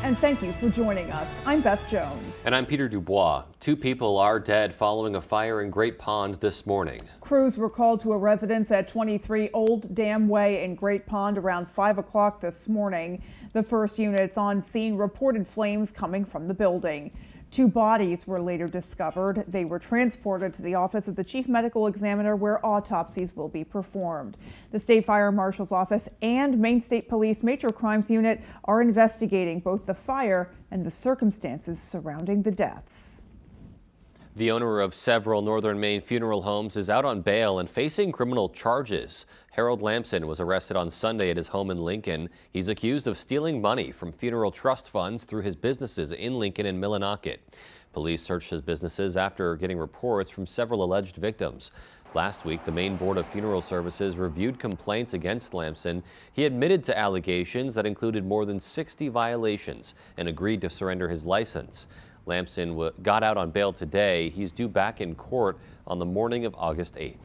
and thank you for joining us. I'm Beth Jones. And I'm Peter Dubois. 2 people are dead following a fire in Great Pond this morning. Crews were called to a residence at 23 Old Dam Way in Great Pond around 5 o'clock this morning. The first units on scene reported flames coming from the building. 2 bodies were later discovered. They were transported to the office of the chief medical examiner where autopsies will be performed. The state fire marshal's office and Maine State Police Major Crimes Unit are investigating both the fire and the circumstances surrounding the deaths. The owner of several northern Maine funeral homes is out on bail and facing criminal charges. Harold Lamson was arrested on Sunday at his home in Lincoln. He's accused of stealing money from funeral trust funds through his businesses in Lincoln and Millinocket. Police searched his businesses after getting reports from several alleged victims. Last week, the Maine Board of Funeral Services reviewed complaints against Lamson. He admitted to allegations that included more than 60 violations and agreed to surrender his license. Lamson got out on bail today. He's due back in court on the morning of August 8th.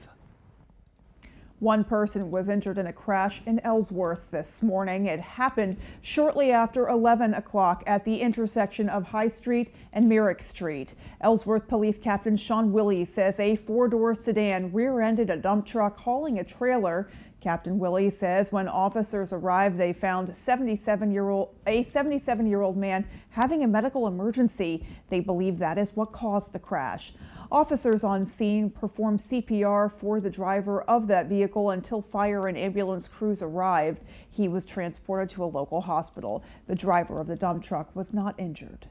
One person was injured in a crash in Ellsworth this morning. It happened shortly after 11 o'clock at the intersection of High Street and Merrick Street. Ellsworth Police Captain Sean Willey says a 4-door sedan rear-ended a dump truck hauling a trailer. Captain Willey says when officers arrived, they found a 77-year-old man having a medical emergency. They believe that is what caused the crash. Officers on scene performed CPR for the driver of that vehicle until fire and ambulance crews arrived. He was transported to a local hospital. The driver of the dump truck was not injured.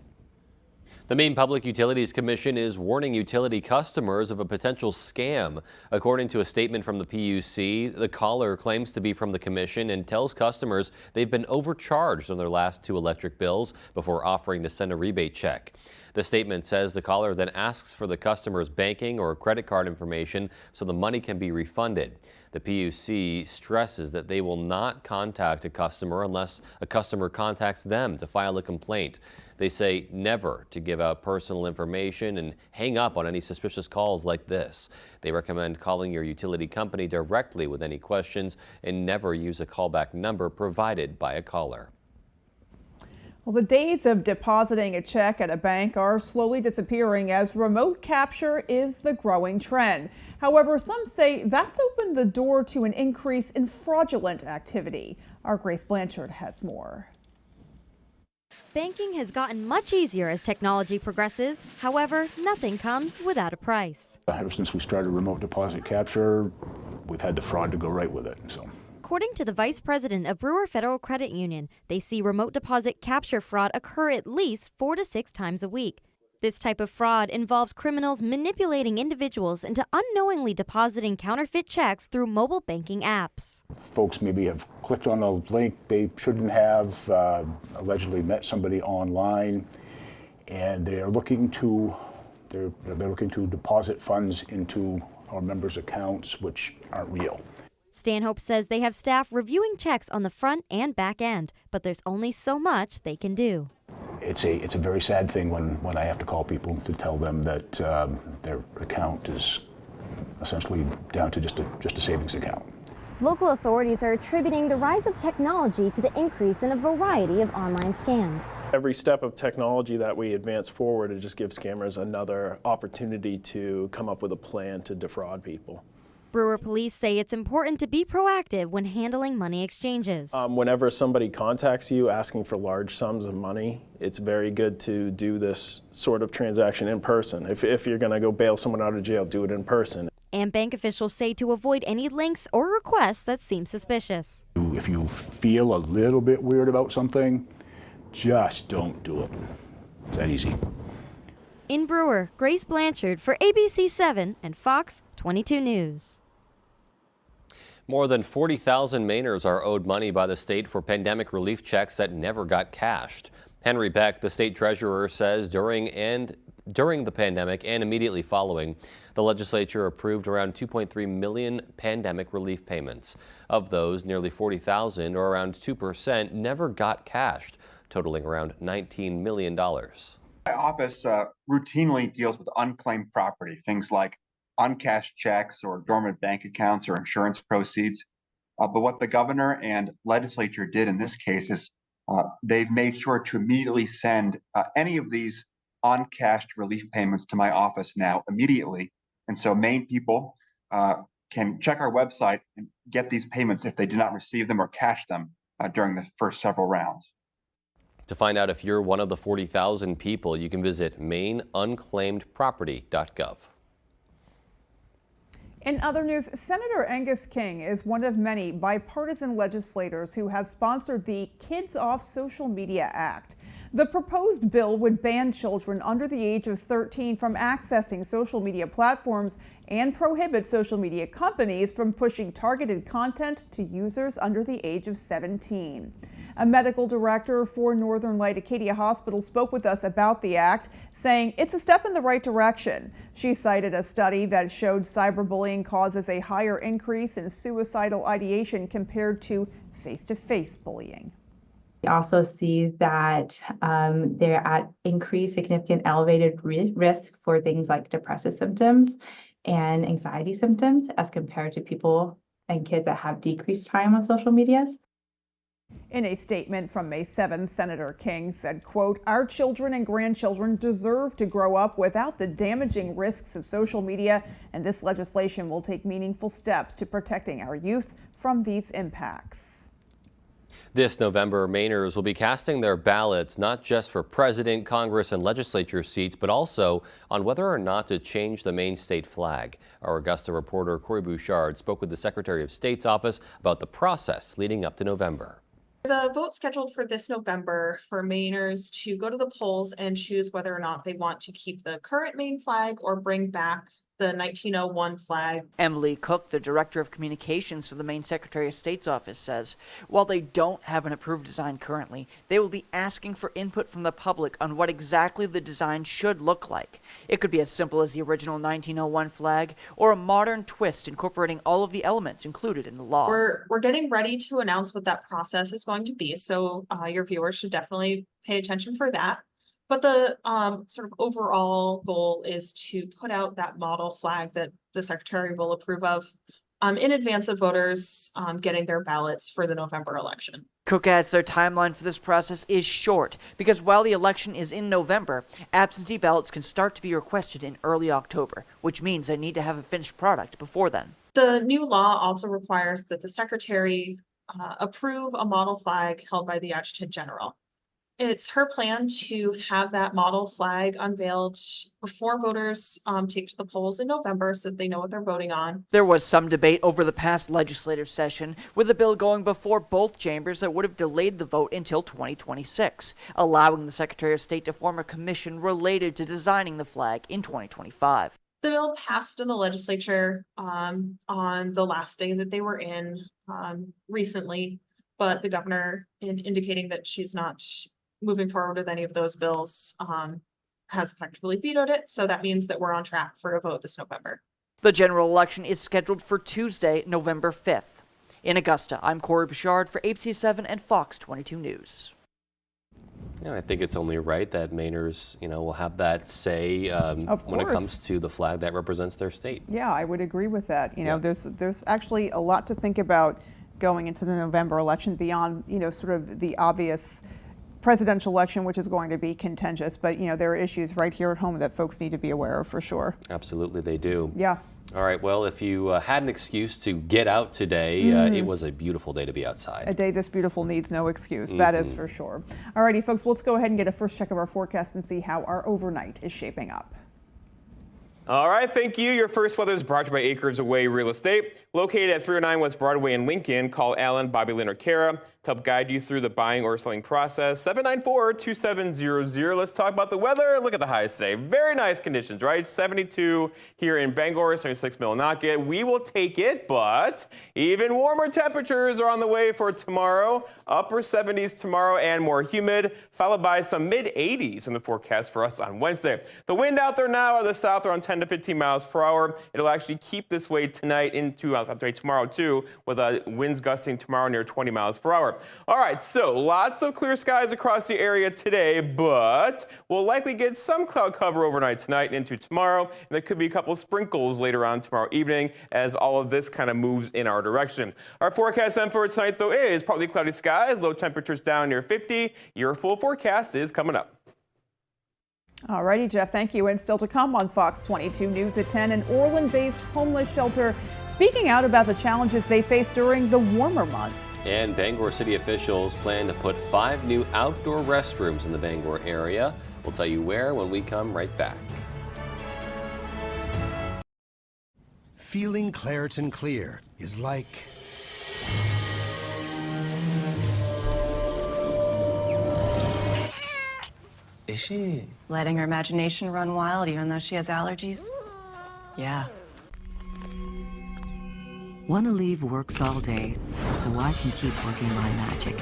The Maine Public Utilities Commission is warning utility customers of a potential scam. According to a statement from the PUC, the caller claims to be from the commission and tells customers they've been overcharged on their last 2 electric bills before offering to send a rebate check. The statement says the caller then asks for the customer's banking or credit card information so the money can be refunded. The PUC stresses that they will not contact a customer unless a customer contacts them to file a complaint. They say never to give out personal information and hang up on any suspicious calls like this. They recommend calling your utility company directly with any questions and never use a callback number provided by a caller. Well, the days of depositing a check at a bank are slowly disappearing as remote capture is the growing trend. However, some say that's opened the door to an increase in fraudulent activity. Our Grace Blanchard has more. Banking has gotten much easier as technology progresses. However, nothing comes without a price. Ever since we started remote deposit capture, we've had the fraud to go right with it. According to the vice president of Brewer Federal Credit Union, they see remote deposit capture fraud occur at least 4 to 6 times a week. This type of fraud involves criminals manipulating individuals into unknowingly depositing counterfeit checks through mobile banking apps. Folks maybe have clicked on a link they shouldn't have, allegedly met somebody online, and they're looking to deposit funds into our members' accounts, which aren't real. Stanhope says they have staff reviewing checks on the front and back end, but there's only so much they can do. It's a very sad thing when I have to call people to tell them that their account is essentially down to just a savings account. Local authorities are attributing the rise of technology to the increase in a variety of online scams. Every step of technology that we advance forward, it just gives scammers another opportunity to come up with a plan to defraud people. Brewer police say it's important to be proactive when handling money exchanges. Whenever somebody contacts you asking for large sums of money, it's very good to do this sort of transaction in person. If you're going to go bail someone out of jail, do it in person. And bank officials say to avoid any links or requests that seem suspicious. If you feel a little bit weird about something, just don't do it. It's that easy. In Brewer, Grace Blanchard for ABC 7 and Fox 22 News. More than 40,000 Mainers are owed money by the state for pandemic relief checks that never got cashed. Henry Beck, the state treasurer, says during the pandemic and immediately following, the legislature approved around 2.3 million pandemic relief payments. Of those, nearly 40,000, or around 2%, never got cashed, totaling around $19 million. My office routinely deals with unclaimed property, things like uncashed checks or dormant bank accounts or insurance proceeds. But what the governor and legislature did in this case is they've made sure to immediately send any of these uncashed relief payments to my office now immediately. And so Maine people can check our website and get these payments if they did not receive them or cash them during the first several rounds. To find out if you're one of the 40,000 people, you can visit maineunclaimedproperty.gov. In other news, Senator Angus King is one of many bipartisan legislators who have sponsored the Kids Off Social Media Act. The proposed bill would ban children under the age of 13 from accessing social media platforms and prohibit social media companies from pushing targeted content to users under the age of 17. A medical director for Northern Light Acadia Hospital spoke with us about the act, saying it's a step in the right direction. She cited a study that showed cyberbullying causes a higher increase in suicidal ideation compared to face-to-face bullying. We also see that they're at increased, significant, elevated risk for things like depressive symptoms and anxiety symptoms as compared to people and kids that have decreased time on social medias. In a statement from May 7th, Senator King said, quote, "Our children and grandchildren deserve to grow up without the damaging risks of social media, and this legislation will take meaningful steps to protecting our youth from these impacts." This November, Mainers will be casting their ballots not just for president, Congress, and legislature seats, but also on whether or not to change the Maine state flag. Our Augusta reporter Corey Bouchard spoke with the Secretary of State's office about the process leading up to November. There's a vote scheduled for this November for Mainers to go to the polls and choose whether or not they want to keep the current Maine flag or bring back the 1901 flag. Emily Cook, the Director of Communications for the Maine Secretary of State's office, says while they don't have an approved design currently, they will be asking for input from the public on what exactly the design should look like. It could be as simple as the original 1901 flag or a modern twist incorporating all of the elements included in the law. We're getting ready to announce what that process is going to be, so your viewers should definitely pay attention for that. But the sort of overall goal is to put out that model flag that the Secretary will approve of in advance of voters getting their ballots for the November election. Cook adds their timeline for this process is short because while the election is in November, absentee ballots can start to be requested in early October, which means they need to have a finished product before then. The new law also requires that the Secretary approve a model flag held by the Adjutant General. It's her plan to have that model flag unveiled before voters take to the polls in November so that they know what they're voting on. There was some debate over the past legislative session, with the bill going before both chambers that would have delayed the vote until 2026, allowing the Secretary of State to form a commission related to designing the flag in 2025. The bill passed in the legislature on the last day that they were in recently, but the governor, in indicating that she's not moving forward with any of those bills, has effectively vetoed it. So that means that we're on track for a vote this November. The general election is scheduled for Tuesday, November 5th. In Augusta, I'm Corey Bouchard for ABC7 and Fox 22 News. Yeah, I think it's only right that Mainers, will have that say when it comes to the flag that represents their state. Yeah, I would agree with that. There's actually a lot to think about going into the November election beyond, sort of the obvious presidential election, which is going to be contentious, but there are issues right here at home that folks need to be aware of for sure. Absolutely, they do. Yeah. All right, well, if you had an excuse to get out today, it was a beautiful day to be outside. A day this beautiful needs no excuse, that is for sure. All righty, folks, let's go ahead and get a first check of our forecast and see how our overnight is shaping up. All right, thank you. Your first weather is brought to you by Acres Away Real Estate. Located at 309 West Broadway in Lincoln, call Alan, Bobby, Lynn, or Kara to help guide you through the buying or selling process. 794-2700. Let's talk about the weather. Look at the highs today. Very nice conditions, right? 72 here in Bangor, 76 Millinocket. We will take it, but even warmer temperatures are on the way for tomorrow. Upper 70s tomorrow and more humid, followed by some mid-80s in the forecast for us on Wednesday. The wind out there now out of the south around 10 to 15 miles per hour. It'll actually keep this way tonight into tomorrow too, with winds gusting tomorrow near 20 miles per hour. are. All right, so lots of clear skies across the area today, but we'll likely get some cloud cover overnight tonight and into tomorrow. And there could be a couple sprinkles later on tomorrow evening as all of this kind of moves in our direction. Our forecast then for tonight, though, is partly cloudy skies, low temperatures down near 50. Your full forecast is coming up. All righty, Jeff, thank you. And still to come on Fox 22 News at 10, an Orland-based homeless shelter speaking out about the challenges they face during the warmer months. And Bangor city officials plan to put 5 new outdoor restrooms in the Bangor area. We'll tell you where when we come right back. Feeling Claritin Clear is like... Is she letting her imagination run wild even though she has allergies? Yeah. Wanna Leave works all day, so I can keep working my magic.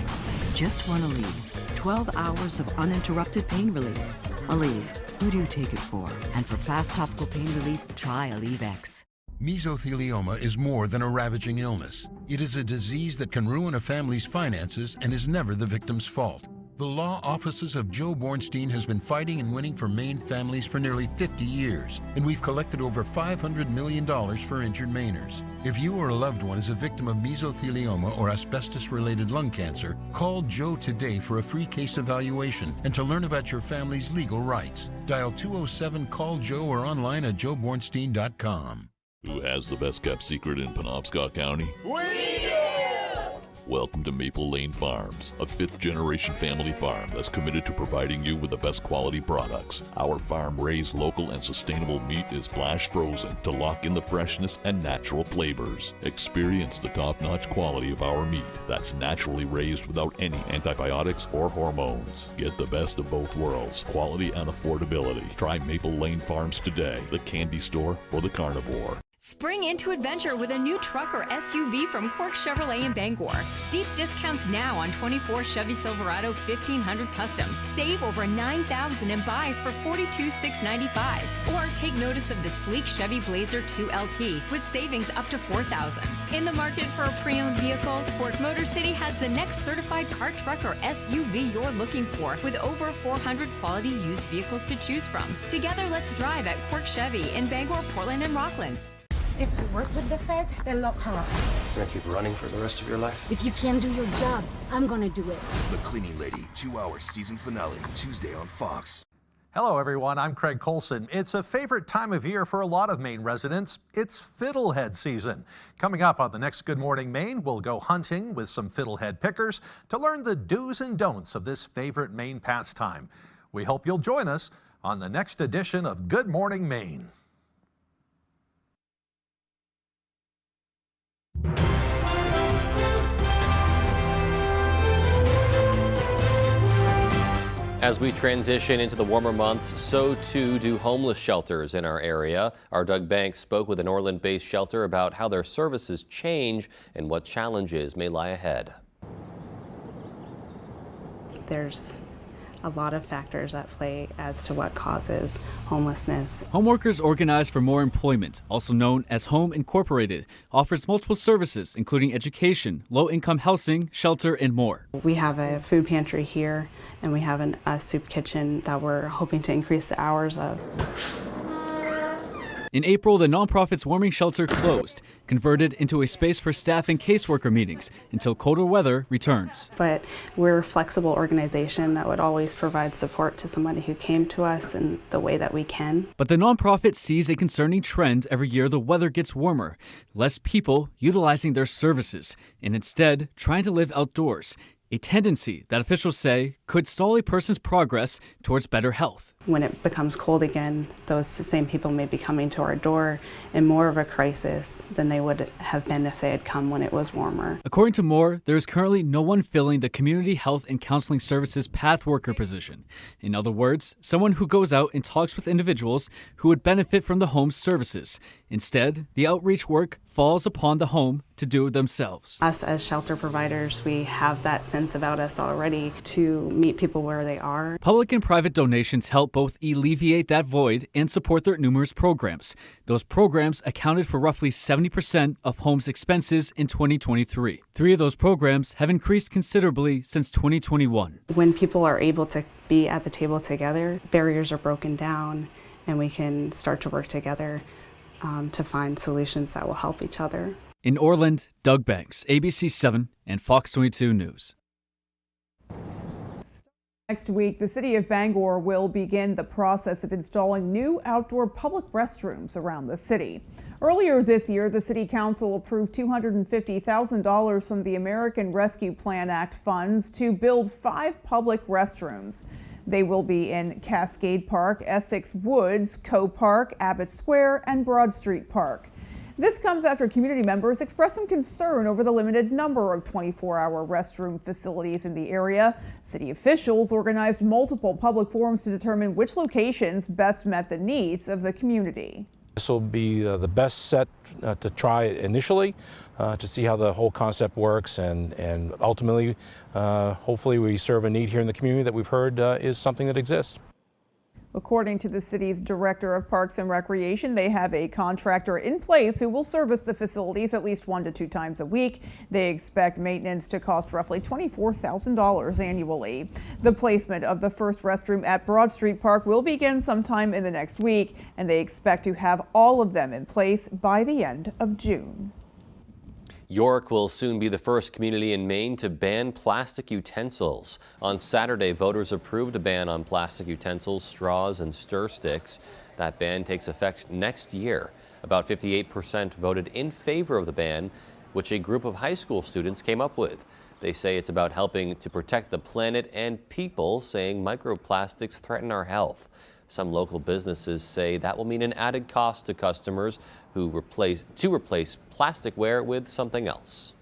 Just Wanna Leave. 12 hours of uninterrupted pain relief. Aleve, who do you take it for? And for fast topical pain relief, try Aleve X. Mesothelioma is more than a ravaging illness. It is a disease that can ruin a family's finances and is never the victim's fault. The law offices of Joe Bornstein has been fighting and winning for Maine families for nearly 50 years, and we've collected over $500 million for injured Mainers. If you or a loved one is a victim of mesothelioma or asbestos-related lung cancer, call Joe today for a free case evaluation and to learn about your family's legal rights. Dial 207-CALL-JOE or online at joebornstein.com. Who has the best kept secret in Penobscot County? We do! Welcome to Maple Lane Farms, a 5th-generation family farm that's committed to providing you with the best quality products. Our farm-raised local and sustainable meat is flash frozen to lock in the freshness and natural flavors. Experience the top-notch quality of our meat that's naturally raised without any antibiotics or hormones. Get the best of both worlds, quality and affordability. Try Maple Lane Farms today, the candy store for the carnivore. Spring into adventure with a new truck or SUV from Quirk Chevrolet in Bangor. Deep discounts now on 24 Chevy Silverado 1500 Custom. Save over $9,000 and buy for $42,695. Or take notice of the sleek Chevy Blazer 2 LT with savings up to $4,000. In the market for a pre-owned vehicle, Quirk Motor City has the next certified car, truck, or SUV you're looking for, with over 400 quality used vehicles to choose from. Together, let's drive at Quirk Chevy in Bangor, Portland, and Rockland. If I work with the feds, they'll lock her up. You're gonna keep running for the rest of your life? If you can't do your job, I'm gonna do it. The Cleaning Lady 2-hour season finale, Tuesday on Fox. Hello everyone, I'm Craig Colson. It's a favorite time of year for a lot of Maine residents. It's fiddlehead season. Coming up on the next Good Morning Maine, we'll go hunting with some fiddlehead pickers to learn the do's and don'ts of this favorite Maine pastime. We hope you'll join us on the next edition of Good Morning Maine. As we transition into the warmer months, so too do homeless shelters in our area. Our Doug Banks spoke with an Orland-based shelter about how their services change and what challenges may lie ahead. There's a lot of factors at play as to what causes homelessness. Homeworkers Organized for More Employment, also known as Home Incorporated, offers multiple services including education, low-income housing, shelter, and more. We have a food pantry here, and we have a soup kitchen that we're hoping to increase the hours of. In April, the nonprofit's warming shelter closed, converted into a space for staff and caseworker meetings until colder weather returns. But we're a flexible organization that would always provide support to somebody who came to us in the way that we can. But the nonprofit sees a concerning trend every year the weather gets warmer. Less people utilizing their services and instead trying to live outdoors. A tendency that officials say could stall a person's progress towards better health. When it becomes cold again, those same people may be coming to our door in more of a crisis than they would have been if they had come when it was warmer. According to Moore, there is currently no one filling the Community Health and Counseling Services path worker position. In other words, someone who goes out and talks with individuals who would benefit from the home's services. Instead, the outreach work falls upon the home to do it themselves. Us as shelter providers, we have that sense about us already to meet people where they are. Public and private donations help both both alleviate that void and support their numerous programs. Those programs accounted for roughly 70% of homes' expenses in 2023. 3 of those programs have increased considerably since 2021. When people are able to be at the table together, barriers are broken down, and we can start to work together to find solutions that will help each other. In Orland, Doug Banks, ABC 7 and Fox 22 News. Next week, the city of Bangor will begin the process of installing new outdoor public restrooms around the city. Earlier this year, the City Council approved $250,000 from the American Rescue Plan Act funds to build 5 public restrooms. They will be in Cascade Park, Essex Woods, Co Park, Abbott Square, and Broad Street Park. This comes after community members expressed some concern over the limited number of 24-hour restroom facilities in the area. City officials organized multiple public forums to determine which locations best met the needs of the community. This will be the best set to try initially to see how the whole concept works, and ultimately, hopefully we serve a need here in the community that we've heard is something that exists. According to the city's director of Parks and Recreation, they have a contractor in place who will service the facilities at least 1 to 2 times a week. They expect maintenance to cost roughly $24,000 annually. The placement of the first restroom at Broad Street Park will begin sometime in the next week, and they expect to have all of them in place by the end of June. York will soon be the first community in Maine to ban plastic utensils. On Saturday, voters approved a ban on plastic utensils, straws, and stir sticks. That ban takes effect next year. About 58% voted in favor of the ban, which a group of high school students came up with. They say it's about helping to protect the planet and people, saying microplastics threaten our health. Some local businesses say that will mean an added cost to customers who replace plasticware with something else.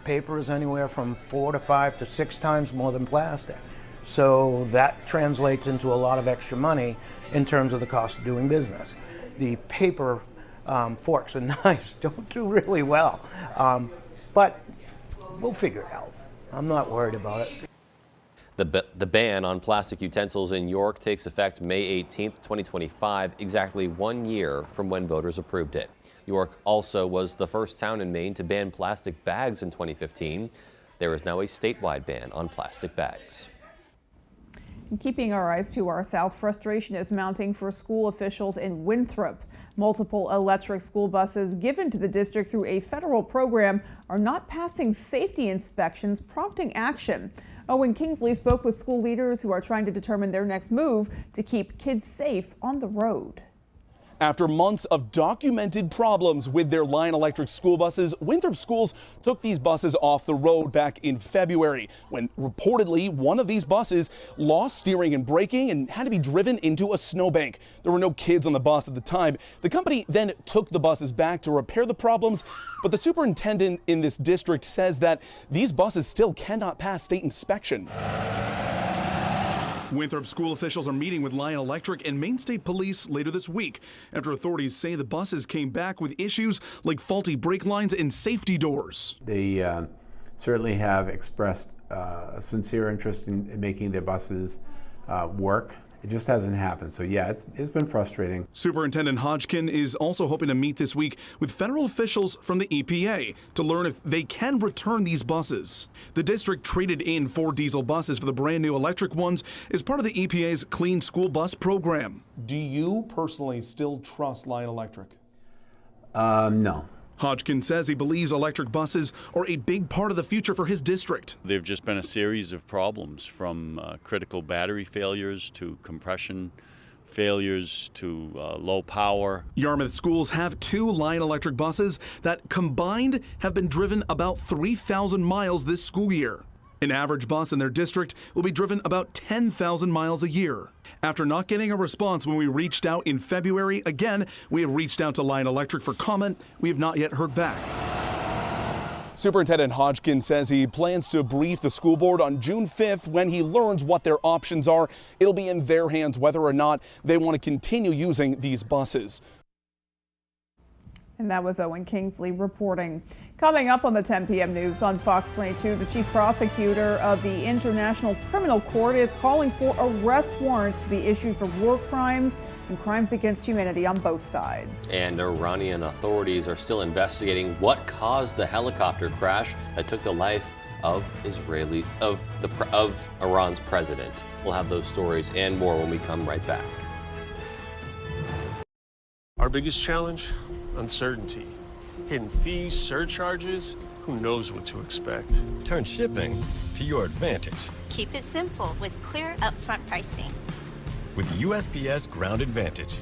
Paper is anywhere from 4 to 5 to 6 times more than plastic. So that translates into a lot of extra money in terms of the cost of doing business. The paper forks and knives don't do really well, but we'll figure it out. I'm not worried about it. The ban on plastic utensils in York takes effect May 18th, 2025, exactly 1 year from when voters approved it. York also was the first town in Maine to ban plastic bags in 2015. There is now a statewide ban on plastic bags. And keeping our eyes to our south, frustration is mounting for school officials in Winthrop. Multiple electric school buses given to the district through a federal program are not passing safety inspections, prompting action. Owen Kingsley spoke with school leaders who are trying to determine their next move to keep kids safe on the road. After months of documented problems with their Lion Electric school buses, Winthrop schools took these buses off the road back in February when reportedly one of these buses lost steering and braking and had to be driven into a snowbank. There were no kids on the bus at the time. The company then took the buses back to repair the problems, but the superintendent in this district says that these buses still cannot pass state inspection. Winthrop school officials are meeting with Lion Electric and Maine State Police later this week after authorities say the buses came back with issues like faulty brake lines and safety doors. They certainly have expressed a sincere interest in making their buses work. It just hasn't happened. So yeah, it's been frustrating. Superintendent Hodgkin is also hoping to meet this week with federal officials from the EPA to learn if they can return these buses. The district traded in 4 diesel buses for the brand new electric ones as part of the EPA's Clean School Bus program. Do you personally still trust Lion Electric? No. Hodgkin says he believes electric buses are a big part of the future for his district. There've just been a series of problems, from critical battery failures to compression failures to low power. Yarmouth schools have 2 Lion Electric buses that combined have been driven about 3,000 miles this school year. An average bus in their district will be driven about 10,000 miles a year. After not getting a response when we reached out in February, again, we have reached out to Lion Electric for comment. We have not yet heard back. Superintendent Hodgkin says he plans to brief the school board on June 5th when he learns what their options are. It'll be in their hands whether or not they want to continue using these buses. And that was Owen Kingsley reporting. Coming up on the 10 p.m. news on Fox 22, the chief prosecutor of the International Criminal Court is calling for arrest warrants to be issued for war crimes and crimes against humanity on both sides. And Iranian authorities are still investigating what caused the helicopter crash that took the life of Iran's president. We'll have those stories and more when we come right back. Our biggest challenge? Uncertainty. Hidden fees, surcharges, who knows what to expect. Turn shipping to your advantage. Keep it simple with clear upfront pricing. With USPS Ground Advantage.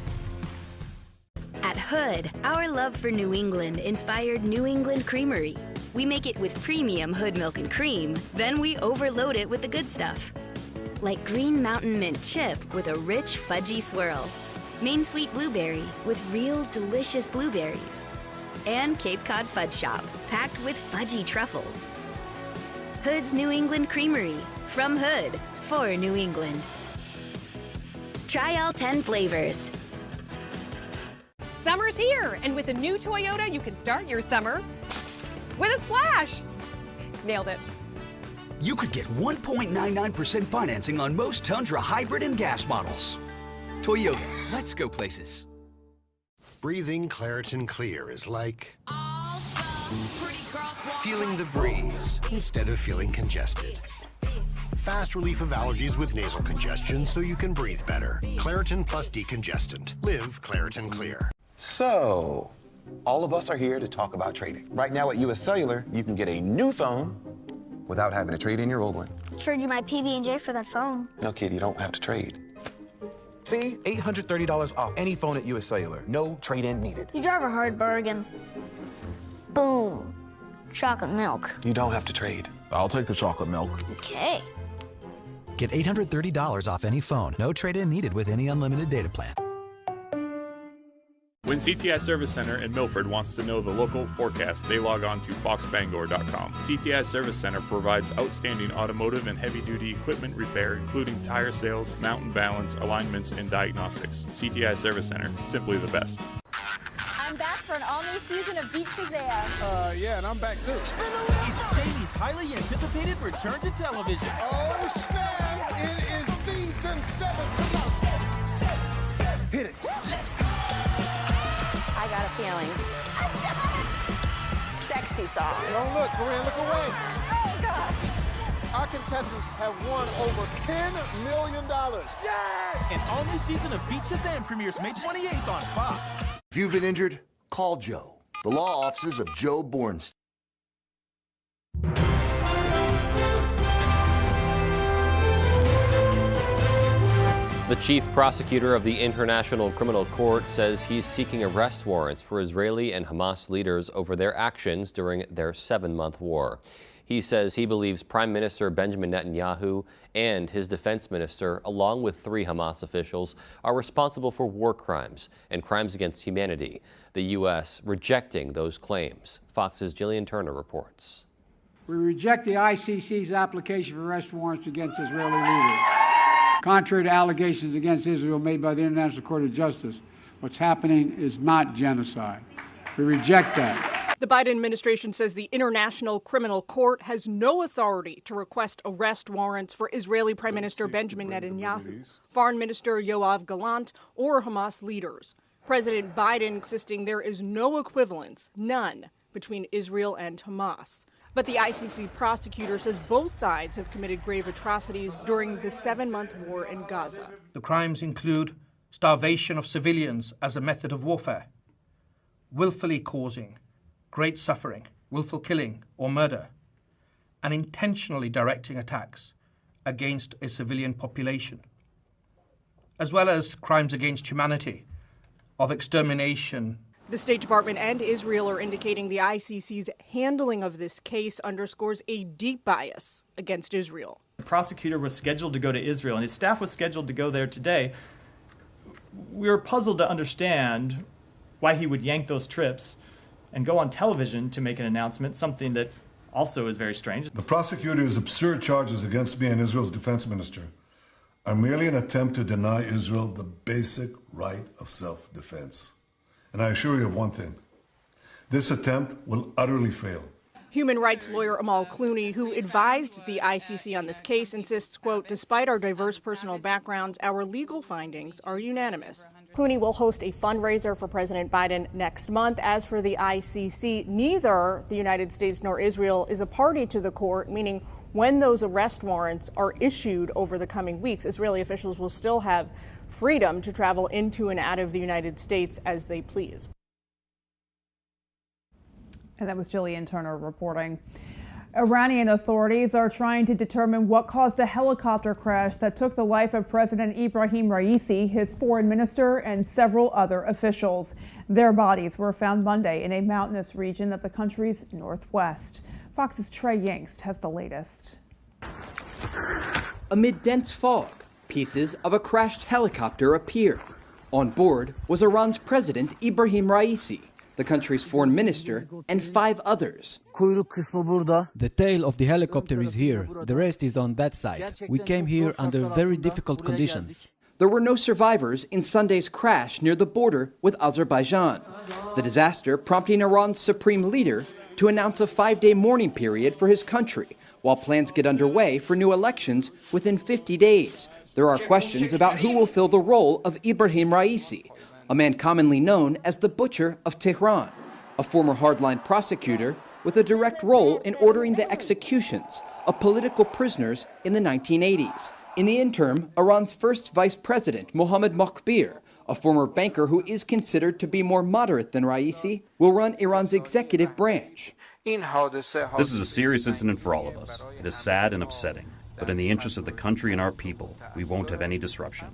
At Hood, our love for New England inspired New England Creamery. We make it with premium Hood milk and cream, then we overload it with the good stuff. Like Green Mountain Mint chip with a rich, fudgy swirl. Maine Sweet Blueberry with real, delicious blueberries. And Cape Cod Fudge Shop, packed with fudgy truffles. Hood's New England Creamery. From Hood, for New England. Try all 10 flavors. Summer's here, and with a new Toyota, you can start your summer with a splash. Nailed it. You could get 1.99% financing on most Tundra hybrid and gas models. Toyota, let's go places. Breathing Claritin Clear is like feeling the breeze instead of feeling congested. Fast relief of allergies with nasal congestion so you can breathe better. Claritin plus decongestant. Live Claritin Clear. So, all of us are here to talk about trading. Right now at US Cellular, you can get a new phone without having to trade in your old one. Trade you my PB&J for that phone. No, kid, you don't have to trade. See? $830 off any phone at US Cellular. No trade-in needed. You drive a hard bargain. Boom. Chocolate milk. You don't have to trade. I'll take the chocolate milk. Okay. Get $830 off any phone. No trade-in needed with any unlimited data plan. When CTI Service Center in Milford wants to know the local forecast, they log on to foxbangor.com. CTI Service Center provides outstanding automotive and heavy-duty equipment repair, including tire sales, mount and balance, alignments, and diagnostics. CTI Service Center, simply the best. I'm back for an all-new season of Beat Shazam. Yeah, and I'm back too. It's Cheney's highly anticipated return to television. Oh, snap! It is season 7. Hit it. Let's go. I got a feeling. Sexy song. Don't look, Corinne, look away. Oh, gosh. Our contestants have won over $10 million. Yes! An all-new season of Beat Shazam premieres May 28th on Fox. If you've been injured, call Joe. The law offices of Joe Bornstein. The chief prosecutor of the International Criminal Court says he's seeking arrest warrants for Israeli and Hamas leaders over their actions during their 7-month war. He says he believes Prime Minister Benjamin Netanyahu and his defense minister, along with 3 Hamas officials, are responsible for war crimes and crimes against humanity, the U.S. rejecting those claims. Fox's Jillian Turner reports. We reject the ICC's application for arrest warrants against Israeli leaders. Contrary to allegations against Israel made by the International Court of Justice, what's happening is not genocide. We reject that. The Biden administration says the International Criminal Court has no authority to request arrest warrants for Israeli Prime Minister Benjamin Netanyahu, Foreign Minister Yoav Gallant, or Hamas leaders. President Biden insisting there is no equivalence, none, between Israel and Hamas. But the ICC prosecutor says both sides have committed grave atrocities during the 7-month war in Gaza. The crimes include starvation of civilians as a method of warfare, willfully causing great suffering, willful killing or murder, and intentionally directing attacks against a civilian population, as well as crimes against humanity of extermination. The State Department and Israel are indicating the ICC's handling of this case underscores a deep bias against Israel. The prosecutor was scheduled to go to Israel, and his staff was scheduled to go there today. We were puzzled to understand why he would yank those trips and go on television to make an announcement, something that also is very strange. The prosecutor's absurd charges against me and Israel's defense minister are merely an attempt to deny Israel the basic right of self-defense. And I assure you of one thing, This attempt will utterly fail. Human rights lawyer Amal Clooney, who advised the ICC on this case, insists, quote, despite our diverse personal backgrounds, our legal findings are unanimous. Clooney will host a fundraiser for President Biden next month. As for the ICC, neither the United States nor Israel is a party to the court, meaning when those arrest warrants are issued over the coming weeks, Israeli officials will still have freedom to travel into and out of the United States as they please. And that was Jillian Turner reporting. Iranian authorities are trying to determine what caused a helicopter crash that took the life of President Ibrahim Raisi, his foreign minister, and several other officials. Their bodies were found Monday in a mountainous region of the country's northwest. Fox's Trey Yingst has the latest. Amid dense fog, pieces of a crashed helicopter appeared. On board was Iran's President Ibrahim Raisi, the country's foreign minister, and 5 others. The tail of the helicopter is here. The rest is on that side. We came here under very difficult conditions. There were no survivors in Sunday's crash near the border with Azerbaijan. The disaster prompting Iran's supreme leader to announce a 5-day mourning period for his country, while plans get underway for new elections within 50 days. There are questions about who will fill the role of Ibrahim Raisi, a man commonly known as the Butcher of Tehran, a former hardline prosecutor with a direct role in ordering the executions of political prisoners in the 1980s. In the interim, Iran's first vice president, Mohammad Mokhbir, a former banker who is considered to be more moderate than Raisi, will run Iran's executive branch. This is a serious incident for all of us. It is sad and upsetting, but in the interest of the country and our people, we won't have any disruption.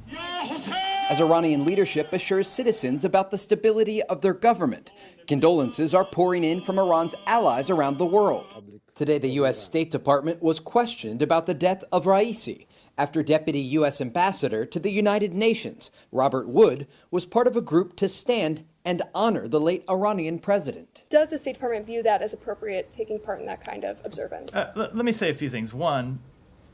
As Iranian leadership assures citizens about the stability of their government, condolences are pouring in from Iran's allies around the world. Today, the U.S. State Department was questioned about the death of Raisi after Deputy U.S. Ambassador to the United Nations, Robert Wood, was part of a group to stand and honor the late Iranian president. Does the State Department view that as appropriate, taking part in that kind of observance? Let me say a few things. One,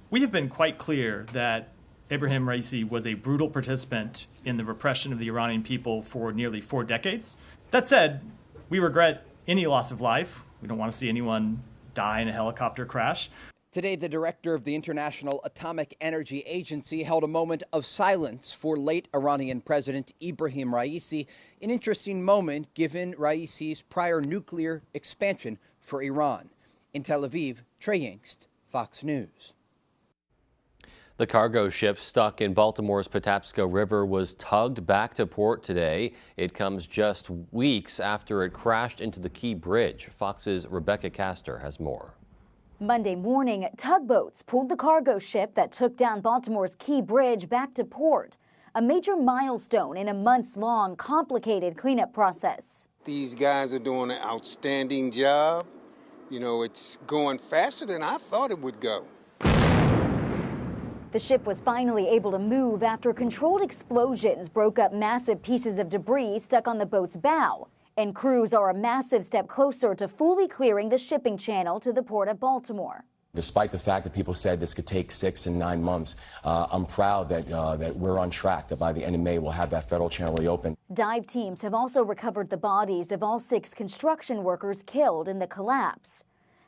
we have been quite clear that Ibrahim Raisi was a brutal participant in the repression of the Iranian people for nearly 4 decades. That said, we regret any loss of life. We don't want to see anyone die in a helicopter crash. Today, the director of the International Atomic Energy Agency held a moment of silence for late Iranian President Ibrahim Raisi, an interesting moment given Raisi's prior nuclear expansion for Iran. In Tel Aviv, Trey Yingst, Fox News. The cargo ship stuck in Baltimore's Patapsco River was tugged back to port today. It comes just weeks after it crashed into the Key Bridge. Fox's Rebecca Castor has more. Monday morning, tugboats pulled the cargo ship that took down Baltimore's Key Bridge back to port, a major milestone in a months-long, complicated cleanup process. These guys are doing an outstanding job. You know, it's going faster than I thought it would go. The ship was finally able to move after controlled explosions broke up massive pieces of debris stuck on the boat's bow. And crews are a massive step closer to fully clearing the shipping channel to the port of Baltimore. Despite the fact that people said this could take 6 and 9 months, I'm proud that we're on track, that by the end of May we'll have that federal channel reopened. Dive teams have also recovered the bodies of all 6 construction workers killed in the collapse.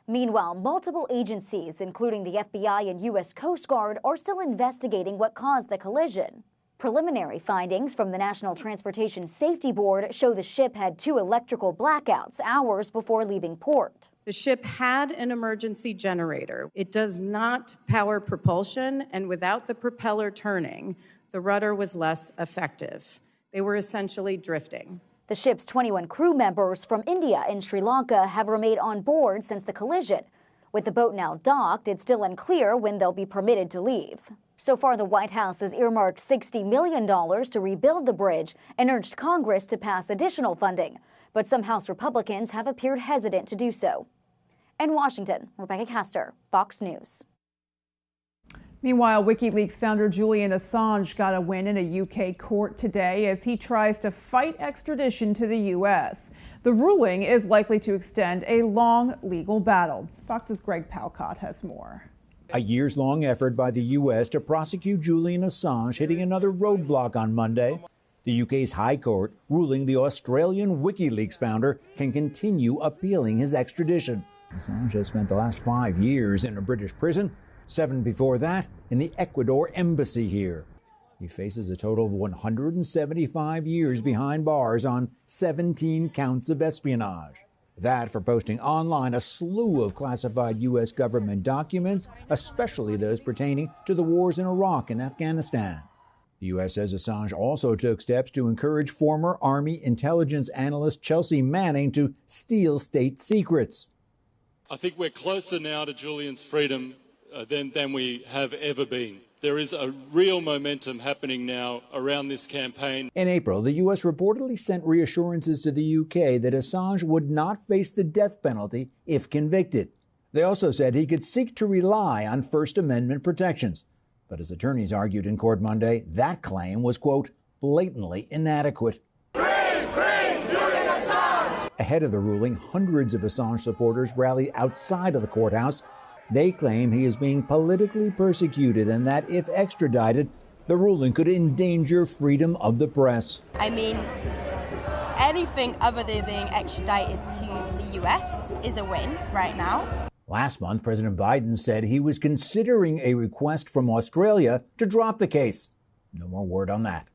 Meanwhile, multiple agencies, including the FBI and U.S. Coast Guard, are still investigating what caused the collision. Preliminary findings from the National Transportation Safety Board show the ship had 2 electrical blackouts hours before leaving port. The ship had an emergency generator. It does not power propulsion, and without the propeller turning, the rudder was less effective. They were essentially drifting. The ship's 21 crew members from India and Sri Lanka have remained on board since the collision. With the boat now docked, it's still unclear when they'll be permitted to leave. So far, the White House has earmarked $60 million to rebuild the bridge and urged Congress to pass additional funding. But some House Republicans have appeared hesitant to do so. In Washington, Rebecca Castor, Fox News. Meanwhile, WikiLeaks founder Julian Assange got a win in a UK court today as he tries to fight extradition to the U.S. The ruling is likely to extend a long legal battle. Fox's Greg Palcott has more. A years-long effort by the U.S. to prosecute Julian Assange hitting another roadblock on Monday. The UK's High Court ruling the Australian WikiLeaks founder can continue appealing his extradition. Assange has spent the last 5 years in a British prison, 7 before that in the Ecuador embassy here. He faces a total of 175 years behind bars on 17 counts of espionage. That for posting online a slew of classified U.S. government documents, especially those pertaining to the wars in Iraq and Afghanistan. The U.S. says Assange also took steps to encourage former Army intelligence analyst Chelsea Manning to steal state secrets. I think we're closer now to Julian's freedom than we have ever been. There is a real momentum happening now around this campaign. In April, the U.S. reportedly sent reassurances to the U.K. that Assange would not face the death penalty if convicted. They also said he could seek to rely on First Amendment protections. But as attorneys argued in court Monday, that claim was, quote, blatantly inadequate. Julian Assange! Ahead of the ruling, hundreds of Assange supporters rallied outside of the courthouse. They claim he is being politically persecuted and that if extradited, the ruling could endanger freedom of the press. I mean, anything other than being extradited to the US is a win right now. Last month, President Biden said he was considering a request from Australia to drop the case. No more word on that.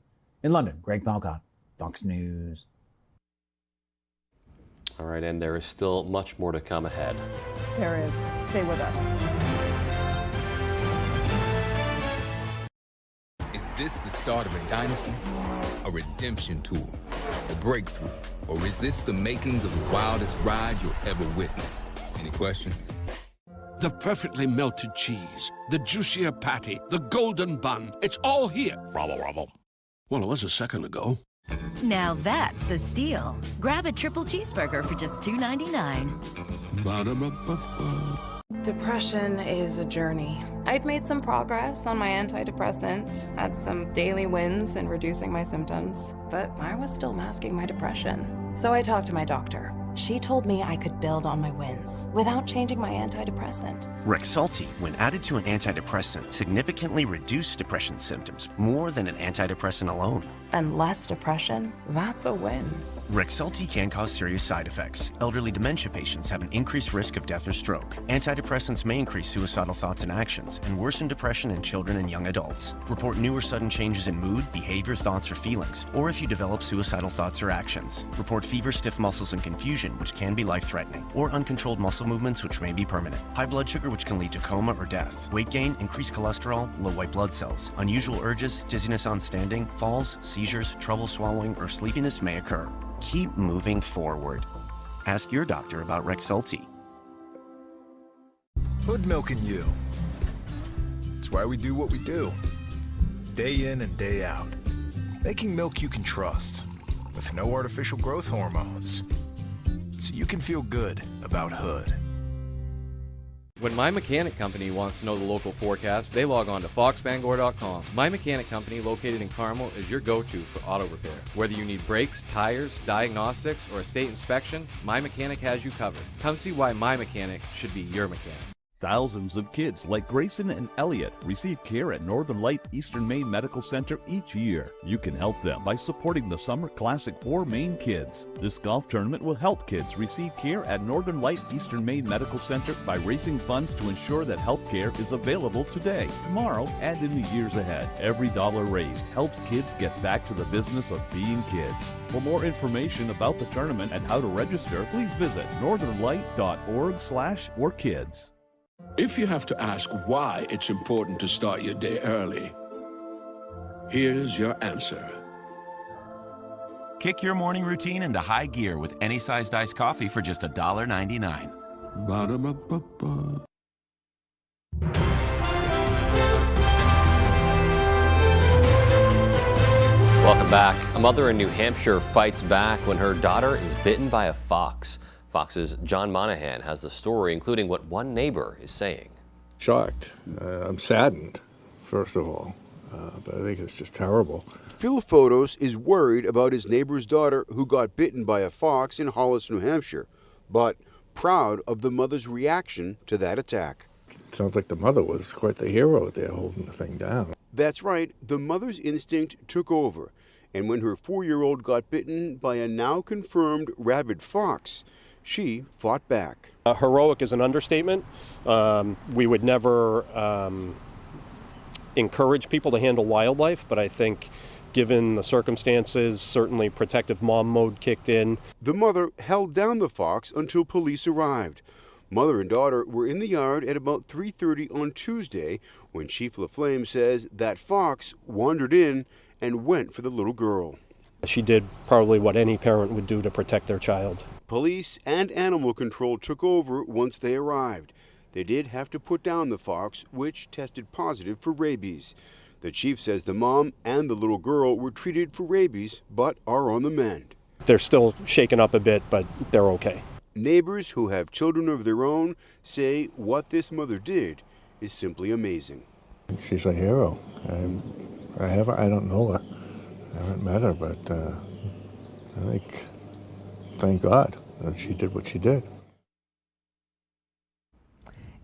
In London, Greg Palcott, Fox News. All right, and there is still much more to come ahead. There is. Stay with us. Is this the start of a dynasty? A redemption tour? A breakthrough? Or is this the makings of the wildest ride you'll ever witness? Any questions? The perfectly melted cheese, the juicier patty, the golden bun. It's all here. Bravo, bravo. Well, it was a second ago. Now that's a steal. Grab a triple cheeseburger for just $2.99. Ba-da-ba-ba-ba. Depression is a journey. I'd made some progress on my antidepressant, had some daily wins in reducing my symptoms, but I was still masking my depression. So I talked to my doctor. She told me I could build on my wins without changing my antidepressant. Rexulti, when added to an antidepressant, significantly reduced depression symptoms more than an antidepressant alone. And less depression, that's a win. Rexulti can cause serious side effects. Elderly dementia patients have an increased risk of death or stroke. Antidepressants may increase suicidal thoughts and actions and worsen depression in children and young adults. Report new or sudden changes in mood, behavior, thoughts, or feelings, or if you develop suicidal thoughts or actions. Report fever, stiff muscles, and confusion, which can be life-threatening, or uncontrolled muscle movements, which may be permanent. High blood sugar, which can lead to coma or death. Weight gain, increased cholesterol, low white blood cells. Unusual urges, dizziness on standing, falls, seizures, trouble swallowing, or sleepiness may occur. Keep moving forward. Ask your doctor about Rexulti. Hood milking you. It's why we do what we do. Day in and day out. Making milk you can trust. With no artificial growth hormones. So you can feel good about Hood. When My Mechanic Company wants to know the local forecast, they log on to foxbangor.com. My Mechanic Company, located in Carmel, is your go-to for auto repair. Whether you need brakes, tires, diagnostics, or a state inspection, My Mechanic has you covered. Come see why My Mechanic should be your mechanic. Thousands of kids like Grayson and Elliot receive care at Northern Light Eastern Maine Medical Center each year. You can help them by supporting the Summer Classic for Maine Kids. This golf tournament will help kids receive care at Northern Light Eastern Maine Medical Center by raising funds to ensure that health care is available today, tomorrow, and in the years ahead. Every dollar raised helps kids get back to the business of being kids. For more information about the tournament and how to register, please visit northernlight.org/forkids. If you have to ask why it's important to start your day early, here's your answer. Kick your morning routine into high gear with any sized iced coffee for just $1.99. Ba-da-ba-ba-ba. Welcome back. A mother in New Hampshire fights back when her daughter is bitten by a fox. Fox's John Monahan has the story, including what one neighbor is saying. Shocked. I'm saddened, first of all, but I think it's just terrible. Phil Photos is worried about his neighbor's daughter who got bitten by a fox in Hollis, New Hampshire, but proud of the mother's reaction to that attack. Sounds like the mother was quite the hero there holding the thing down. That's right. The mother's instinct took over. And when her 4-year-old got bitten by a now confirmed rabid fox, she fought back. Heroic is an understatement. We would never encourage people to handle wildlife, but I think given the circumstances, certainly protective mom mode kicked in. The mother held down the fox until police arrived. Mother and daughter were in the yard at about 3:30 on Tuesday when Chief LaFlame says that fox wandered in and went for the little girl. She did probably what any parent would do to protect their child. Police and animal control took over once they arrived. They did have to put down the fox, which tested positive for rabies. The chief says the mom and the little girl were treated for rabies, but are on the mend. They're still shaken up a bit, but they're okay. Neighbors who have children of their own say what this mother did is simply amazing. She's a hero. I don't know her. I haven't met her, but thank God that she did what she did.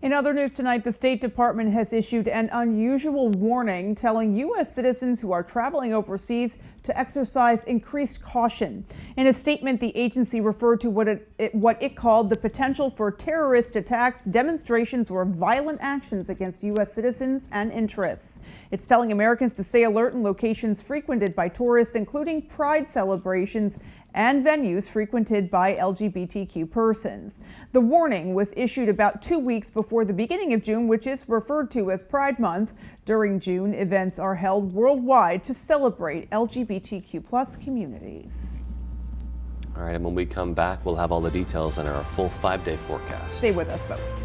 In other news tonight, the State Department has issued an unusual warning telling U.S. citizens who are traveling overseas to exercise increased caution. In a statement, the agency referred to what it called the potential for terrorist attacks, demonstrations, or violent actions against U.S. citizens and interests. It's telling Americans to stay alert in locations frequented by tourists, including pride celebrations and venues frequented by LGBTQ persons. The warning was issued about 2 weeks before the beginning of June, which is referred to as Pride Month. During June, events are held worldwide to celebrate LGBTQ+ communities. All right, and when we come back, we'll have all the details on our full 5-day forecast. Stay with us, folks.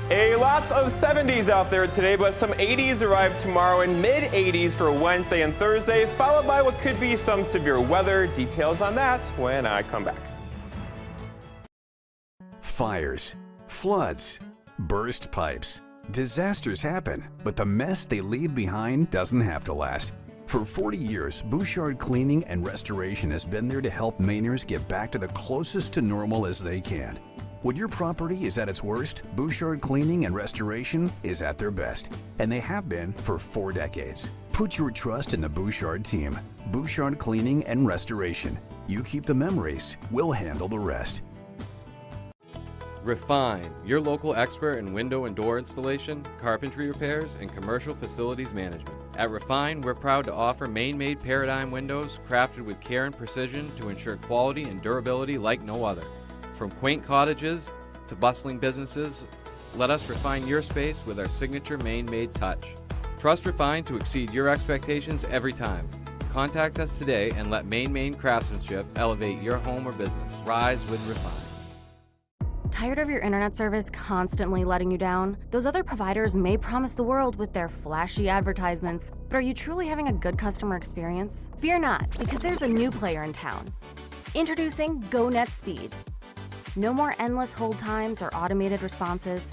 Lots of 70s out there today, but some 80s arrive tomorrow and mid-80s for Wednesday and Thursday, followed by what could be some severe weather. Details on that when I come back. Fires, floods, burst pipes. Disasters happen, but the mess they leave behind doesn't have to last. For 40 years, Bouchard Cleaning and Restoration has been there to help Mainers get back to the closest to normal as they can. When your property is at its worst, Bouchard Cleaning and Restoration is at their best, and they have been for 4 decades. Put your trust in the Bouchard team. Bouchard Cleaning and Restoration. You keep the memories, we'll handle the rest. Refine, your local expert in window and door installation, carpentry repairs, and commercial facilities management. At Refine, we're proud to offer Maine-made Paradigm windows crafted with care and precision to ensure quality and durability like no other. From quaint cottages to bustling businesses, let us refine your space with our signature Maine-made touch. Trust Refine to exceed your expectations every time. Contact us today and let Maine craftsmanship elevate your home or business. Rise with Refine. Tired of your internet service constantly letting you down? Those other providers may promise the world with their flashy advertisements, but are you truly having a good customer experience? Fear not, because there's a new player in town. Introducing GoNet Speed. No more endless hold times or automated responses.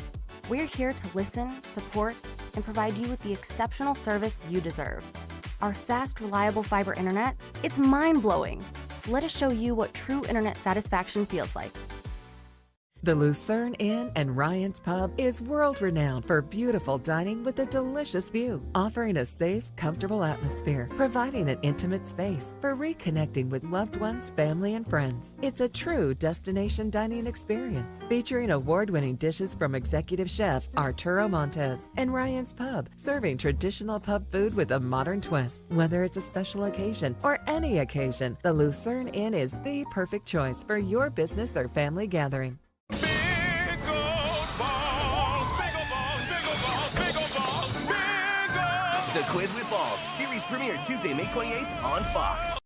We're here to listen, support, and provide you with the exceptional service you deserve. Our fast, reliable fiber internet, it's mind-blowing. Let us show you what true internet satisfaction feels like. The Lucerne Inn and Ryan's Pub is world-renowned for beautiful dining with a delicious view, offering a safe, comfortable atmosphere, providing an intimate space for reconnecting with loved ones, family, and friends. It's a true destination dining experience, featuring award-winning dishes from executive chef Arturo Montes, and Ryan's Pub, serving traditional pub food with a modern twist. Whether it's a special occasion or any occasion, the Lucerne Inn is the perfect choice for your business or family gathering. The Quiz with Balls, series premiere Tuesday, May 28th on Fox.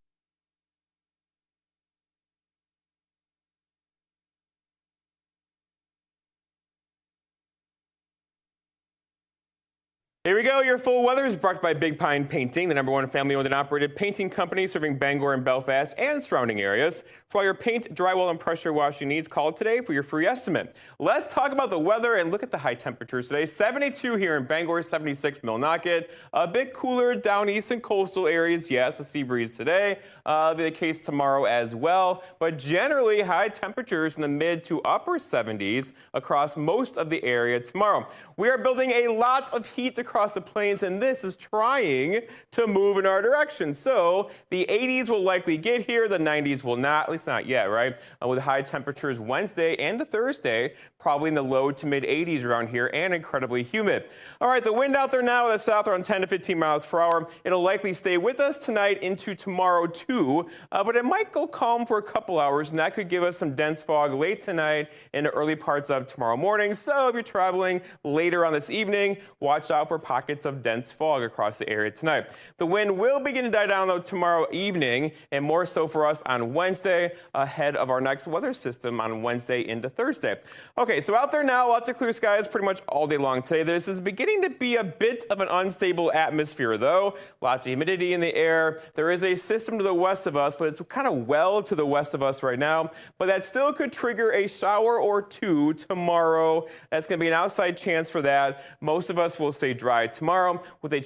Here we go. Your full weather is brought to you by Big Pine Painting, the #1 family-owned and operated painting company serving Bangor and Belfast and surrounding areas. For all your paint, drywall, and pressure washing needs, call today for your free estimate. Let's talk about the weather and look at the high temperatures today. 72 here in Bangor, 76 Millinocket. A bit cooler down east and coastal areas. Yes, a sea breeze today. That'll be the case tomorrow as well. But generally, high temperatures in the mid to upper 70s across most of the area tomorrow. We are building a lot of heat across across the plains, and this is trying to move in our direction. So the 80s will likely get here. The 90s will not, at least not yet, right? With high temperatures Wednesday and Thursday, probably in the low to mid 80s around here, and incredibly humid. All right, the wind out there now in the south around 10 to 15 miles per hour. It'll likely stay with us tonight into tomorrow too, but it might go calm for a couple hours, and that could give us some dense fog late tonight into early parts of tomorrow morning. So if you're traveling later on this evening, watch out for pockets of dense fog across the area tonight. The wind will begin to die down though tomorrow evening, and more so for us on Wednesday, ahead of our next weather system on Wednesday into Thursday. Okay, so out there now, lots of clear skies pretty much all day long today. This is beginning to be a bit of an unstable atmosphere though. Lots of humidity in the air. There is a system to the west of us, but it's kind of well to the west of us right now. But that still could trigger a shower or two tomorrow. That's going to be an outside chance for that. Most of us will stay dry tomorrow with a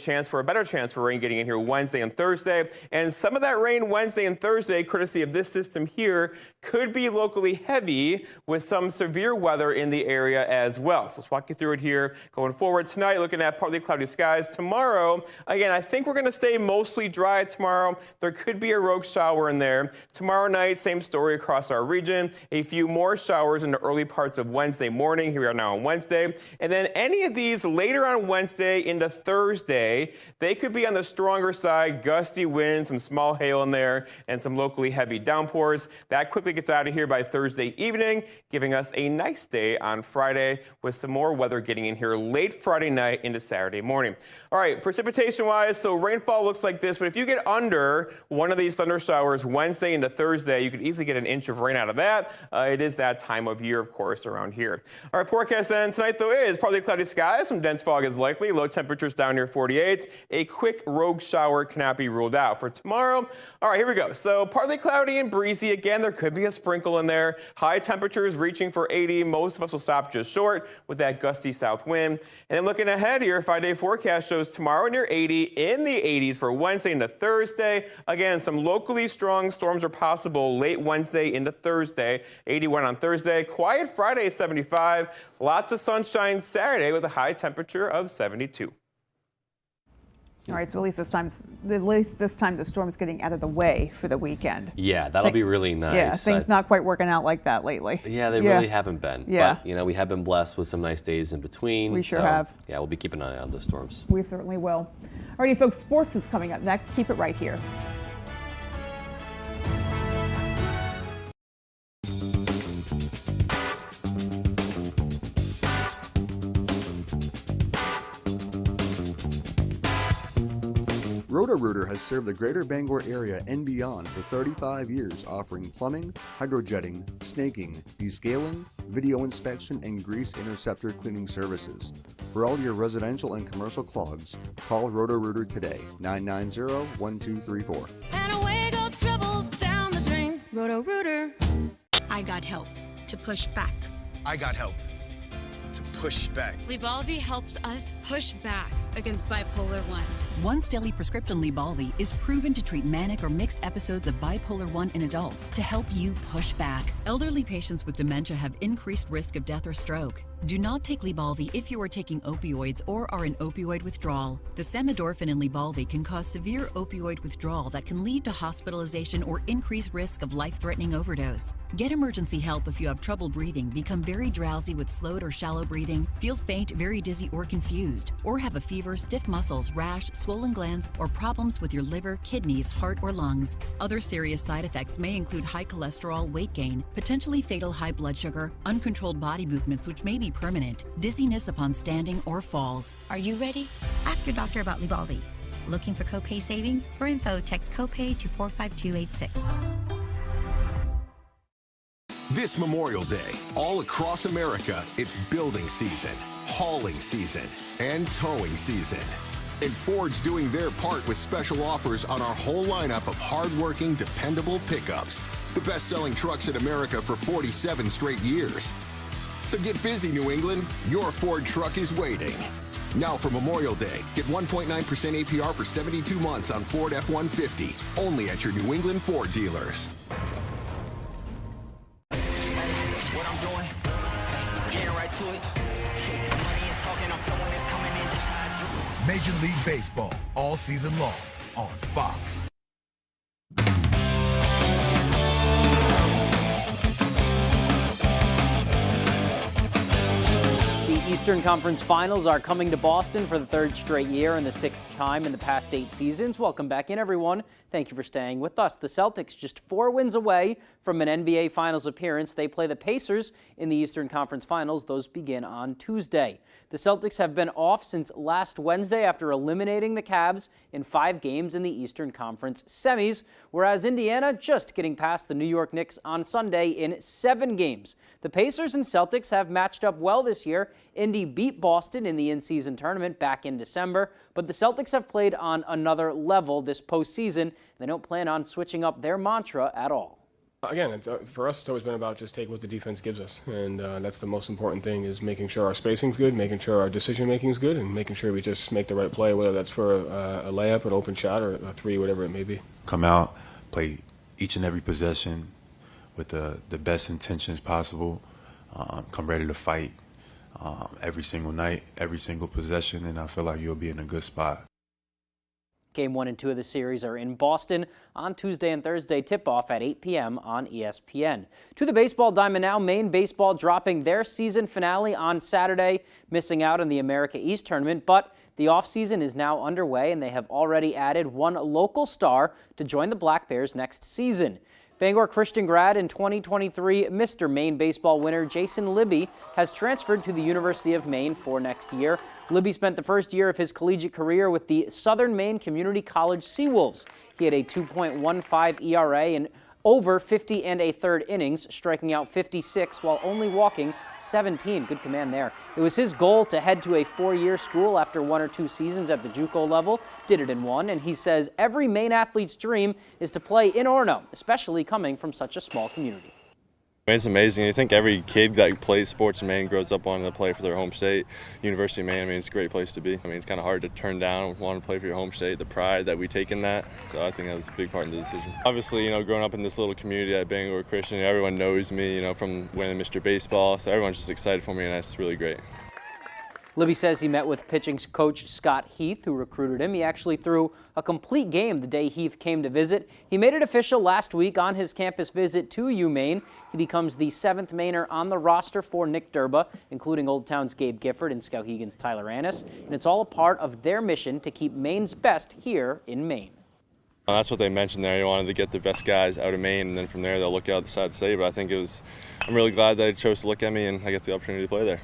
better chance for rain getting in here Wednesday and Thursday. And some of that rain Wednesday and Thursday, courtesy of this system here, could be locally heavy with some severe weather in the area as well. So let's walk you through it here. Going forward tonight, looking at partly cloudy skies. Tomorrow, again, I think we're going to stay mostly dry tomorrow. There could be a rogue shower in there. Tomorrow night, same story across our region. A few more showers in the early parts of Wednesday morning. Here we are now on Wednesday. And then any of these later on Wednesday into Thursday, they could be on the stronger side. Gusty winds, some small hail in there, and some locally heavy downpours. That quickly gets out of here by Thursday evening, giving us a nice day on Friday with some more weather getting in here late Friday night into Saturday morning. All right, precipitation-wise, so rainfall looks like this, but if you get under one of these thunder showers Wednesday into Thursday, you could easily get an inch of rain out of that. It is that time of year, of course, around here. All right, forecast then tonight, though, is partly cloudy skies. Some dense fog is likely. Low temperatures down near 48. A quick rogue shower cannot be ruled out. For tomorrow, all right, here we go. So partly cloudy and breezy. Again, there could be a sprinkle in there. High temperatures reaching for 80. Most of us will stop just short with that gusty south wind. And then looking ahead here, 5-day forecast shows tomorrow near 80, in the 80s for Wednesday into Thursday. Again, some locally strong storms are possible late Wednesday into Thursday. 81 on Thursday. Quiet Friday, 75. Lots of sunshine Saturday with a high temperature of 72. All right, so at least this time the storm's getting out of the way for the weekend. Yeah, that'll be really nice. Yeah, things not quite working out like that lately. Yeah, they really haven't been. Yeah. But, you know, we have been blessed with some nice days in between. We sure have. Yeah, we'll be keeping an eye on those storms. We certainly will. All righty, folks, sports is coming up next. Keep it right here. Roto-Rooter has served the greater Bangor area and beyond for 35 years, offering plumbing, hydrojetting, snaking, descaling, video inspection, and grease interceptor cleaning services. For all your residential and commercial clogs, call Roto-Rooter today, 990-1234. And away go troubles down the drain. Roto-Rooter. I got help to push back. I got help to push back. Lybalvi helps us push back against bipolar 1. Once daily prescription Lybalvi is proven to treat manic or mixed episodes of bipolar 1 in adults to help you push back. Elderly patients with dementia have increased risk of death or stroke. Do not take Lybalvi if you are taking opioids or are in opioid withdrawal. The samidorphan in Lybalvi can cause severe opioid withdrawal that can lead to hospitalization or increased risk of life-threatening overdose. Get emergency help if you have trouble breathing, become very drowsy with slowed or shallow breathing, feel faint, very dizzy or confused, or have a fever, stiff muscles, rash, swollen glands, or problems with your liver, kidneys, heart, or lungs. Other serious side effects may include high cholesterol, weight gain, potentially fatal high blood sugar, uncontrolled body movements which may be permanent, dizziness upon standing or falls. Are you ready? Ask your doctor about Lybalvi. Looking for copay savings? For info, text copay to 45286. This Memorial Day, all across America, it's building season, hauling season, and towing season. And Ford's doing their part with special offers on our whole lineup of hardworking, dependable pickups. The best-selling trucks in America for 47 straight years. So get busy, New England. Your Ford truck is waiting. Now for Memorial Day, get 1.9% APR for 72 months on Ford F-150. Only at your New England Ford dealers. What I'm doing, getting right to it. Money is talking, I'm flowing, it's coming in just how I do. Major League Baseball all season long on Fox. The Eastern Conference Finals are coming to Boston for the third straight year and the sixth time in the past 8 seasons. Welcome back in, everyone. Thank you for staying with us. The Celtics just 4 wins away from an NBA Finals appearance. They play the Pacers in the Eastern Conference Finals. Those begin on Tuesday. The Celtics have been off since last Wednesday after eliminating the Cavs in 5 games in the Eastern Conference semis, whereas Indiana just getting past the New York Knicks on Sunday in 7 games. The Pacers and Celtics have matched up well this year. Indy beat Boston in the in-season tournament back in December, but the Celtics have played on another level this postseason. They don't plan on switching up their mantra at all. Again, for us, it's always been about just take what the defense gives us, and that's the most important thing, is making sure our spacing's good, making sure our decision-making is good, and making sure we just make the right play, whether that's for a layup, an open shot, or a 3, whatever it may be. Come out, play each and every possession with the best intentions possible, come ready to fight every single night, every single possession, and I feel like you'll be in a good spot. Game 1 and 2 of the series are in Boston on Tuesday and Thursday, tip-off at 8 p.m. on ESPN. To the baseball diamond now, Maine baseball dropping their season finale on Saturday, missing out on the America East tournament, but the offseason is now underway and they have already added 1 local star to join the Black Bears next season. Bangor Christian grad in 2023 Mr. Maine baseball winner Jason Libby has transferred to the University of Maine for next year. Libby spent the first year of his collegiate career with the Southern Maine Community College Seawolves. He had a 2.15 ERA and over 50 1/3 innings, striking out 56 while only walking 17. Good command there. It was his goal to head to a 4-year school after 1 or 2 seasons at the JUCO level. Did it in 1, and he says every Maine athlete's dream is to play in Orono, especially coming from such a small community. It's amazing. I think every kid that plays sports in Maine grows up wanting to play for their home state. University of Maine, it's a great place to be. It's kind of hard to turn down, wanting to play for your home state, the pride that we take in that. So I think that was a big part of the decision. Obviously, growing up in this little community at Bangor Christian, everyone knows me, from winning Mr. Baseball. So everyone's just excited for me, and that's really great. Libby says he met with pitching coach Scott Heath, who recruited him. He actually threw a complete game the day Heath came to visit. He made it official last week on his campus visit to UMaine. He becomes the 7th Mainer on the roster for Nick Durba, including Old Town's Gabe Gifford and Skowhegan's Tyler Annis. And it's all a part of their mission to keep Maine's best here in Maine. That's what they mentioned there. You wanted to get the best guys out of Maine, and then from there they'll look out the side of the state. But I think I'm really glad they chose to look at me, and I get the opportunity to play there.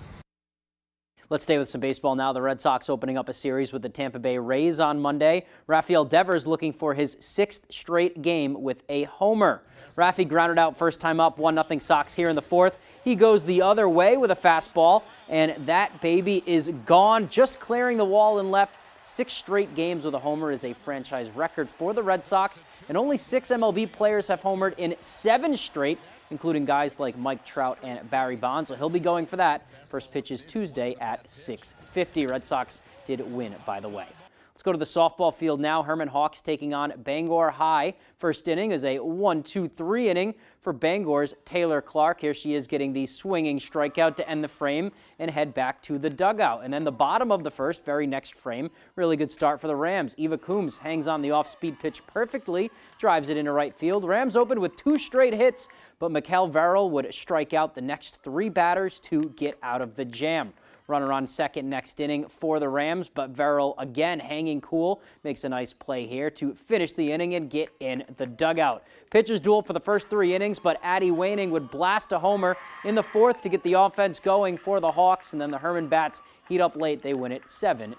Let's stay with some baseball now. The Red Sox opening up a series with the Tampa Bay Rays on Monday. Rafael Devers looking for his 6th straight game with a homer. Rafi grounded out first time up, 1-0 Sox here in the 4th. He goes the other way with a fastball, and that baby is gone, just clearing the wall and left. 6 straight games with a homer is a franchise record for the Red Sox, and only 6 MLB players have homered in 7 straight, including guys like Mike Trout and Barry Bonds. So he'll be going for that. First pitch is Tuesday at 6:50. Red Sox did win, by the way. Let's go to the softball field now. Herman Hawks taking on Bangor High. First inning is a 1-2-3 inning for Bangor's Taylor Clark. Here she is getting the swinging strikeout to end the frame and head back to the dugout. And then the bottom of the first, very next frame, really good start for the Rams. Eva Coombs hangs on the off-speed pitch perfectly, drives it into right field. Rams opened with 2 straight hits, but Mikkel Verrill would strike out the next 3 batters to get out of the jam. Runner on second next inning for the Rams, but Verrill again hanging cool, makes a nice play here to finish the inning and get in the dugout. Pitchers duel for the first 3 innings, but Addie Waning would blast a homer in the 4th to get the offense going for the Hawks, and then the Herman Bats heat up late. They win it 7-0.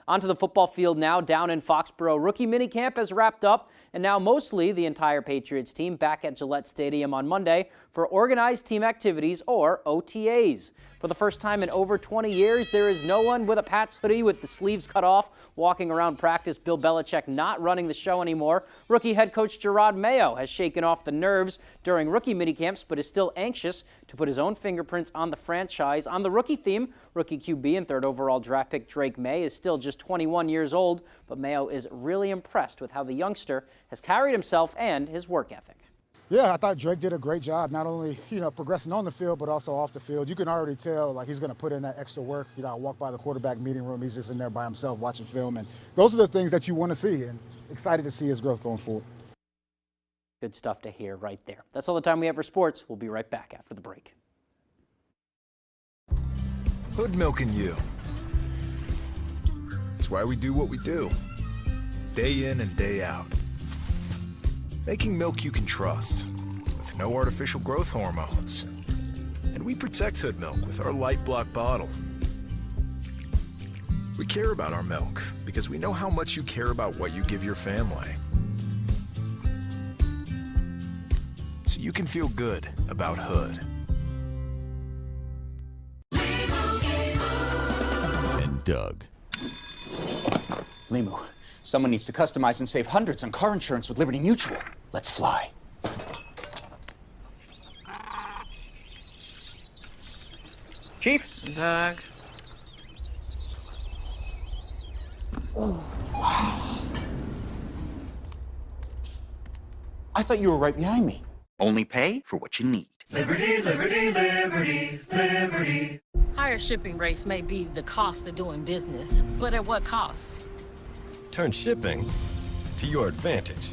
Onto the football field now, down in Foxborough. Rookie minicamp has wrapped up, and now mostly the entire Patriots team back at Gillette Stadium on Monday for organized team activities, or OTAs. For the first time in over 20 years, there is no one with a Pats hoodie with the sleeves cut off walking around practice. Bill Belichick not running the show anymore. Rookie head coach Gerard Mayo has shaken off the nerves during rookie minicamps, but is still anxious to put his own fingerprints on the franchise. On the rookie theme, rookie QB and 3rd overall draft pick Drake May is still just 21 years old, but Mayo is really impressed with how the youngster has carried himself and his work ethic. Yeah, I thought Drake did a great job, not only, progressing on the field, but also off the field. You can already tell, he's going to put in that extra work. I walk by the quarterback meeting room, he's just in there by himself watching film, and those are the things that you want to see, and excited to see his growth going forward. Good stuff to hear right there. That's all the time we have for sports. We'll be right back after the break. Hood milking you. It's why we do what we do, day in and day out. Making milk you can trust, with no artificial growth hormones. And we protect Hood Milk with our light block bottle. We care about our milk because we know how much you care about what you give your family. So you can feel good about Hood. And Doug. Limu, someone needs to customize and save hundreds on car insurance with Liberty Mutual. Let's fly. Chief. Doug. Oh, wow. I thought you were right behind me. Only pay for what you need. Liberty, liberty, liberty, liberty. Higher shipping rates may be the cost of doing business, but at what cost? Turn shipping to your advantage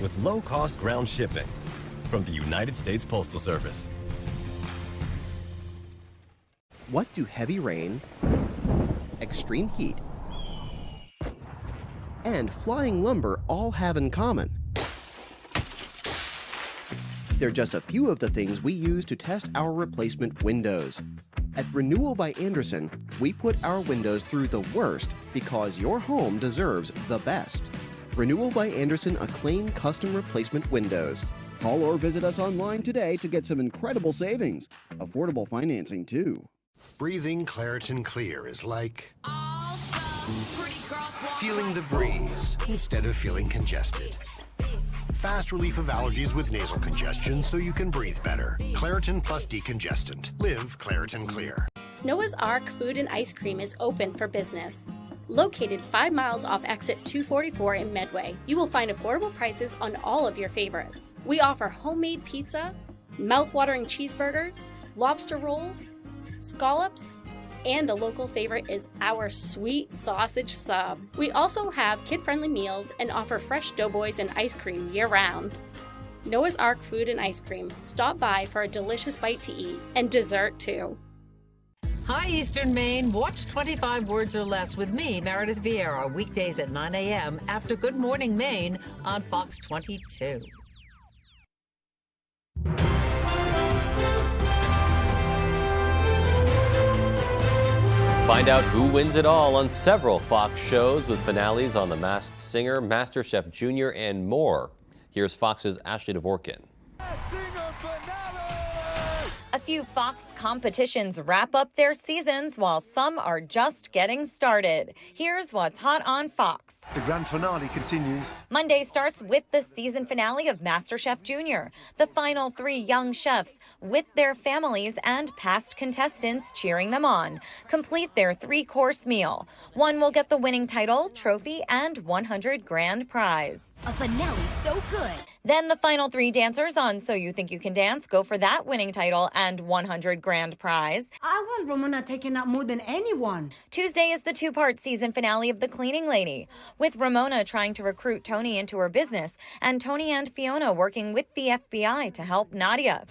with low-cost ground shipping from the United States Postal Service. What do heavy rain, extreme heat, and flying lumber all have in common? They're just a few of the things we use to test our replacement windows. At Renewal by Andersen, we put our windows through the worst because your home deserves the best. Renewal by Andersen Acclaim Custom Replacement Windows. Call or visit us online today to get some incredible savings. Affordable financing, too. Breathing Claritin Clear is like feeling the breeze instead of feeling congested. Fast relief of allergies with nasal congestion so you can breathe better. Claritin plus decongestant. Live Claritin Clear. Noah's Ark Food and Ice Cream is open for business. Located 5 miles off exit 244 in Medway, you will find affordable prices on all of your favorites. We offer homemade pizza, mouth-watering cheeseburgers, lobster rolls, scallops, and a local favorite is our sweet sausage sub. We also have kid-friendly meals and offer fresh doughboys and ice cream year-round. Noah's Ark Food and Ice Cream. Stop by for a delicious bite to eat and dessert too. Hi, Eastern Maine. Watch 25 Words or Less with me, Meredith Vieira, weekdays at 9 a.m. after Good Morning Maine on Fox 22. Find out who wins it all on several Fox shows with finales on The Masked Singer, MasterChef Junior, and more. Here's Fox's Ashley Dvorkin. A few Fox competitions wrap up their seasons while some are just getting started. Here's what's hot on Fox. The grand finale continues. Monday starts with the season finale of MasterChef Junior. The final 3 young chefs with their families and past contestants cheering them on complete their 3-course meal. One will get the winning title, trophy, and $100 grand prize. A finale so good. Then the final 3 dancers on So You Think You Can Dance go for that winning title and $100 grand prize. I want Ramona taking out more than anyone. Tuesday is the 2-part season finale of The Cleaning Lady, with Ramona trying to recruit Tony into her business and Tony and Fiona working with the FBI to help Nadia.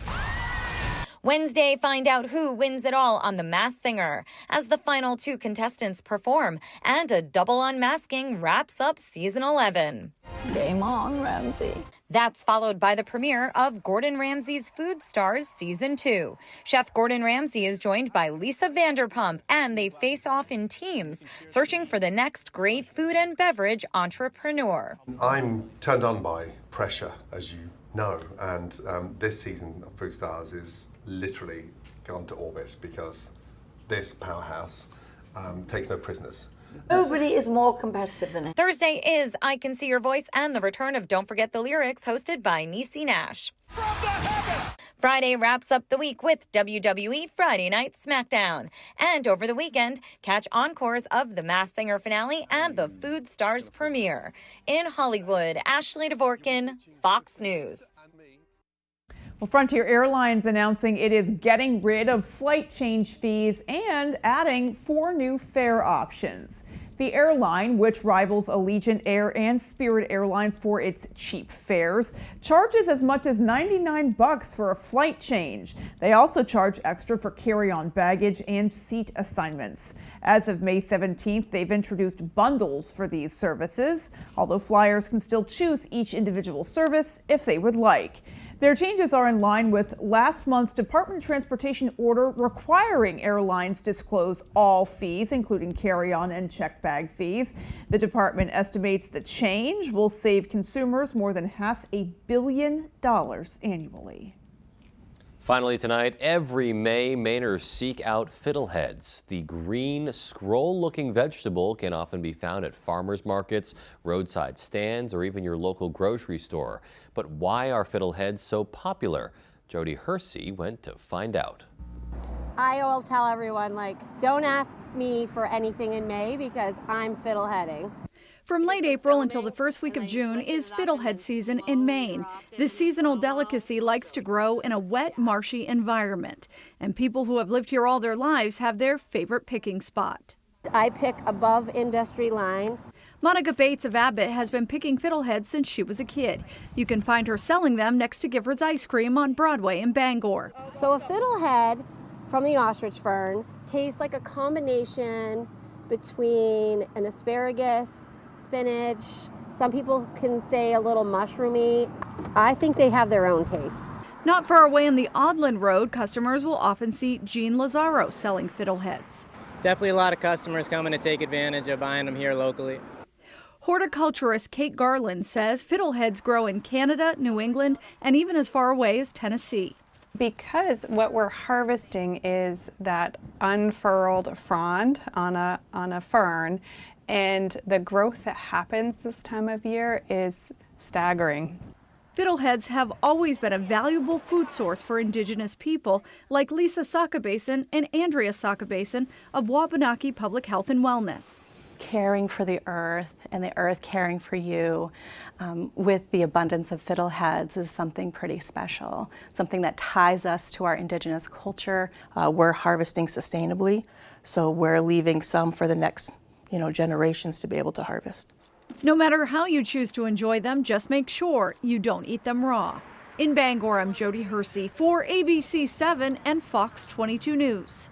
Wednesday, find out who wins it all on The Masked Singer as the final 2 contestants perform and a double unmasking wraps up season 11. Game on, Ramsay. That's followed by the premiere of Gordon Ramsay's Food Stars Season 2. Chef Gordon Ramsay is joined by Lisa Vanderpump, and they face off in teams, searching for the next great food and beverage entrepreneur. I'm turned on by pressure, as you know, and this season of Food Stars is literally gone to orbit because this powerhouse takes no prisoners. Nobody is more competitive than it. Thursday is I Can See Your Voice and the return of Don't Forget the Lyrics, hosted by Niecy Nash. Friday wraps up the week with WWE Friday Night SmackDown. And over the weekend, catch encores of The Masked Singer finale and the Food Stars premiere. In Hollywood, Ashley Dvorkin, Fox News. Well, Frontier Airlines announcing it is getting rid of flight change fees and adding 4 new fare options. The airline, which rivals Allegiant Air and Spirit Airlines for its cheap fares, charges as much as $99 for a flight change. They also charge extra for carry-on baggage and seat assignments. As of May 17th, they've introduced bundles for these services, although flyers can still choose each individual service if they would like. Their changes are in line with last month's Department of Transportation order requiring airlines disclose all fees, including carry-on and checked bag fees. The department estimates the change will save consumers more than $500 million annually. Finally tonight, every May, Mainers seek out fiddleheads. The green, scroll-looking vegetable can often be found at farmers markets, roadside stands, or even your local grocery store. But why are fiddleheads so popular? Jody Hersey went to find out. I will tell everyone, don't ask me for anything in May because I'm fiddleheading. From late April until the first week of June is fiddlehead season in Maine. This seasonal delicacy likes to grow in a wet, marshy environment, and people who have lived here all their lives have their favorite picking spot. I pick above industry line. Monica Bates of Abbott has been picking fiddleheads since she was a kid. You can find her selling them next to Gifford's Ice Cream on Broadway in Bangor. So a fiddlehead from the ostrich fern tastes like a combination between an asparagus, spinach, some people can say a little mushroomy. I think they have their own taste. Not far away on the Odland Road, customers will often see Gene Lazaro selling fiddleheads. Definitely a lot of customers coming to take advantage of buying them here locally. Horticulturist Kate Garland says fiddleheads grow in Canada, New England, and even as far away as Tennessee. Because what we're harvesting is that unfurled frond on a fern, and the growth that happens this time of year is staggering. Fiddleheads have always been a valuable food source for Indigenous people like Lisa Sakabason and Andrea Sakabason of Wabanaki Public Health and Wellness. Caring for the earth and the earth caring for you with the abundance of fiddleheads is something pretty special, something that ties us to our Indigenous culture. We're harvesting sustainably, so we're leaving some for the next generations to be able to harvest. No matter how you choose to enjoy them, just make sure you don't eat them raw. In Bangor, I'm Jody Hersey for ABC 7 and Fox 22 News.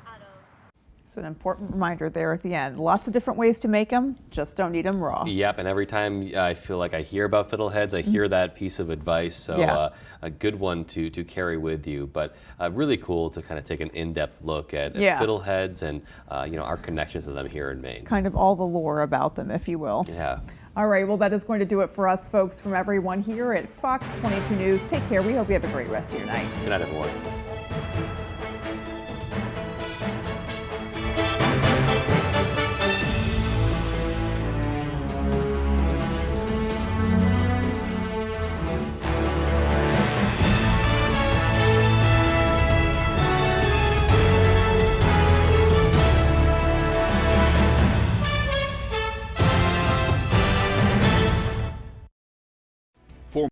So an important reminder there at the end. Lots of different ways to make them, just don't eat them raw. Yep, and every time I feel like I hear about fiddleheads, I hear that piece of advice. So a good one to carry with you, but really cool to kind of take an in-depth look at fiddleheads and our connections to them here in Maine. Kind of all the lore about them, if you will. Yeah. All right, well, that is going to do it for us, folks, from everyone here at Fox 22 News. Take care. We hope you have a great rest of your night. Good night, everyone.